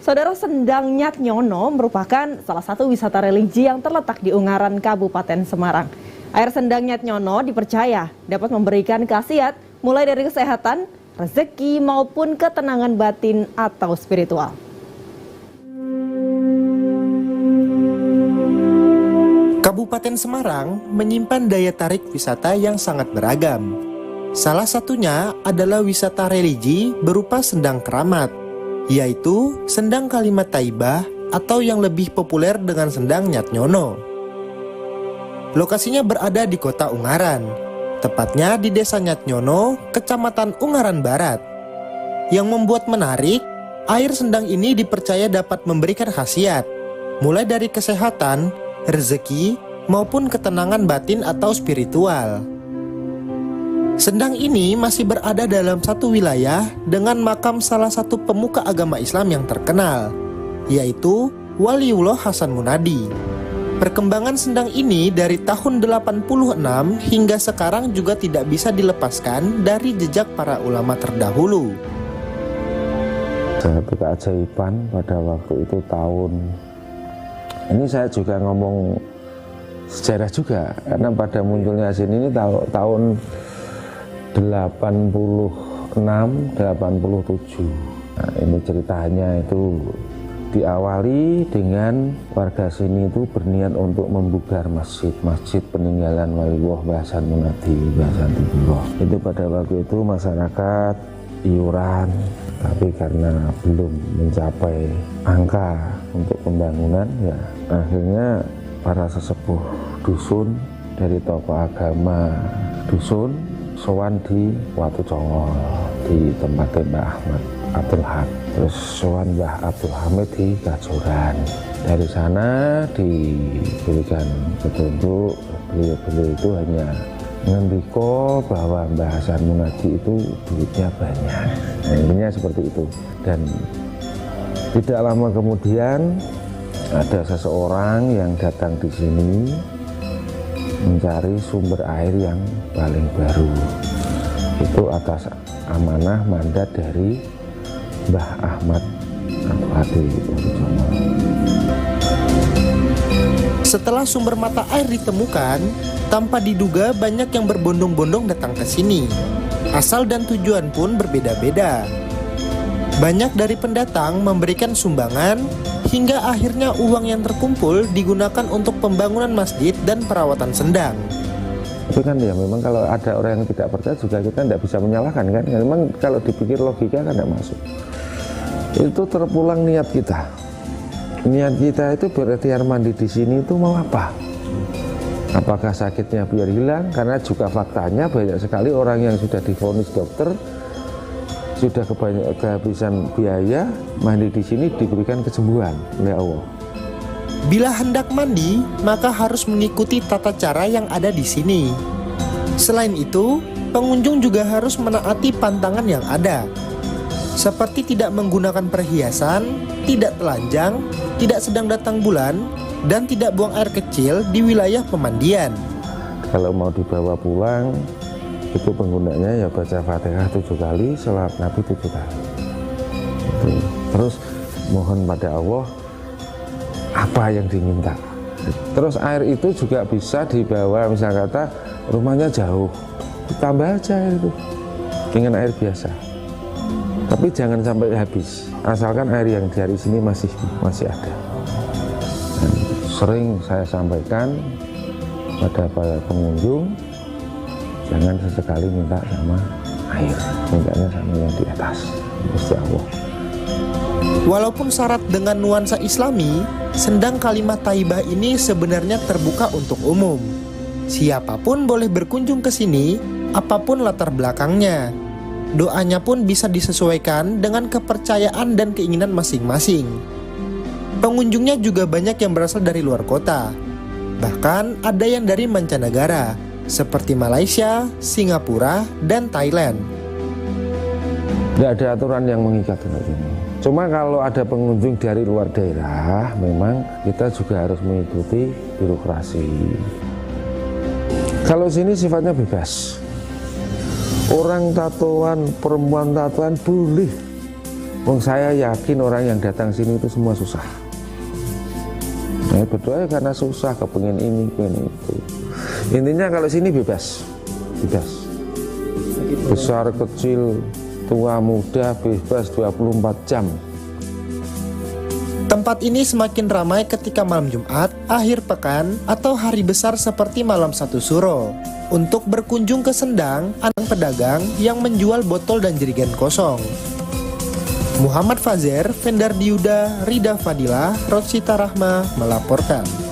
Saudara, Sendang Nyat Nyono merupakan salah satu wisata religi yang terletak di Ungaran, Kabupaten Semarang. Air Sendang Nyat Nyono dipercaya dapat memberikan khasiat mulai dari kesehatan, rezeki maupun ketenangan batin atau spiritual. Kabupaten Semarang menyimpan daya tarik wisata yang sangat beragam. Salah satunya adalah wisata religi berupa Sendang Keramat, yaitu Sendang Kalimat Thaibah atau yang lebih populer dengan Sendang Nyat Nyono. Lokasinya berada di kota Ungaran, tepatnya di Desa Nyat Nyono, Kecamatan Ungaran Barat. Yang membuat menarik, air sendang ini dipercaya dapat memberikan khasiat, mulai dari kesehatan, rezeki, maupun ketenangan batin atau spiritual. Sendang ini masih berada dalam satu wilayah dengan makam salah satu pemuka agama Islam yang terkenal, yaitu Waliullah Hasan Munadi. Perkembangan sendang ini dari tahun 86 hingga sekarang juga tidak bisa dilepaskan dari jejak para ulama terdahulu. Satu keajaiban pada waktu itu ini saya juga ngomong sejarah juga, karena pada munculnya sini ini tahun 86, 87. Nah, ini ceritanya itu diawali dengan warga sini itu berniat untuk membugar masjid peninggalan Waliullah Hasan Munadi, itu pada waktu itu masyarakat iuran, tapi karena belum mencapai angka untuk pembangunan, ya akhirnya para sesepuh dusun dari tokoh agama dusun sowan di Watu Congol di tempat Mbah Ahmad Abdul Haq, terus sowan Mbah Abdul Hamid di Kajoran. Dari sana diberikan petunjuk, beliau itu hanya ngendiko bahwa Mbah Hasan Munadi itu duitnya banyak. Nah, intinya seperti itu. Dan tidak lama kemudian ada seseorang yang datang di sini mencari sumber air yang paling baru. Itu atas amanah mandat dari Mbah Ahmad Abdul Hadi. Setelah sumber mata air ditemukan, tanpa diduga banyak yang berbondong-bondong datang ke sini. Asal dan tujuan pun berbeda-beda. Banyak dari pendatang memberikan sumbangan, hingga akhirnya uang yang terkumpul digunakan untuk pembangunan masjid dan perawatan sendang. Tapi kan ya memang kalau ada orang yang tidak percaya juga kita tidak bisa menyalahkan kan. Memang kalau dipikir logika kan tidak masuk. Itu terpulang niat kita. Niat kita itu berikhtiar mandi di sini itu mau apa? Apakah sakitnya biar hilang? Karena juga faktanya banyak sekali orang yang sudah divonis dokter, sudah kehabisan biaya, mandi di sini diberikan kesembuhan oleh Allah. Bila hendak mandi, maka harus mengikuti tata cara yang ada di sini. Selain itu, pengunjung juga harus menaati pantangan yang ada, seperti tidak menggunakan perhiasan, tidak telanjang, tidak sedang datang bulan, dan tidak buang air kecil di wilayah pemandian. Kalau mau dibawa pulang, itu penggunanya ya baca Fatihah 7 kali, sholawat Nabi 7 kali. Terus mohon pada Allah apa yang diminta. Terus air itu juga bisa dibawa, misalnya kata rumahnya jauh, tambah aja itu dengan air biasa. Tapi jangan sampai habis, asalkan air yang dari sini masih ada. Dan sering saya sampaikan pada para pengunjung, jangan sesekali minta sama air, mintanya sama yang di atas, Gusti Allah. Walaupun syarat dengan nuansa Islami, Sendang Kalimat Thaibah ini sebenarnya terbuka untuk umum. Siapapun boleh berkunjung ke sini, apapun latar belakangnya. Doanya pun bisa disesuaikan dengan kepercayaan dan keinginan masing-masing. Pengunjungnya juga banyak yang berasal dari luar kota. Bahkan ada yang dari mancanegara, seperti Malaysia, Singapura, dan Thailand. Tidak ada aturan yang mengikat ini. Cuma kalau ada pengunjung dari luar daerah, memang kita juga harus mengikuti birokrasi. Kalau sini sifatnya bebas. Orang tatoan, perempuan tatoan boleh. Wong saya yakin orang yang datang sini itu semua susah. Berdoa karena susah, kepengen ini, kepengen itu. Intinya kalau sini bebas. Besar, kecil, tua, muda, bebas 24 jam. Tempat ini semakin ramai ketika malam Jumat, akhir pekan, atau hari besar seperti malam 1 Suro. Untuk berkunjung ke Sendang, anak pedagang yang menjual botol dan jerigen kosong. Muhammad Fazer, Vendar Diuda, Rida Fadila, Rodsita Rahma melaporkan.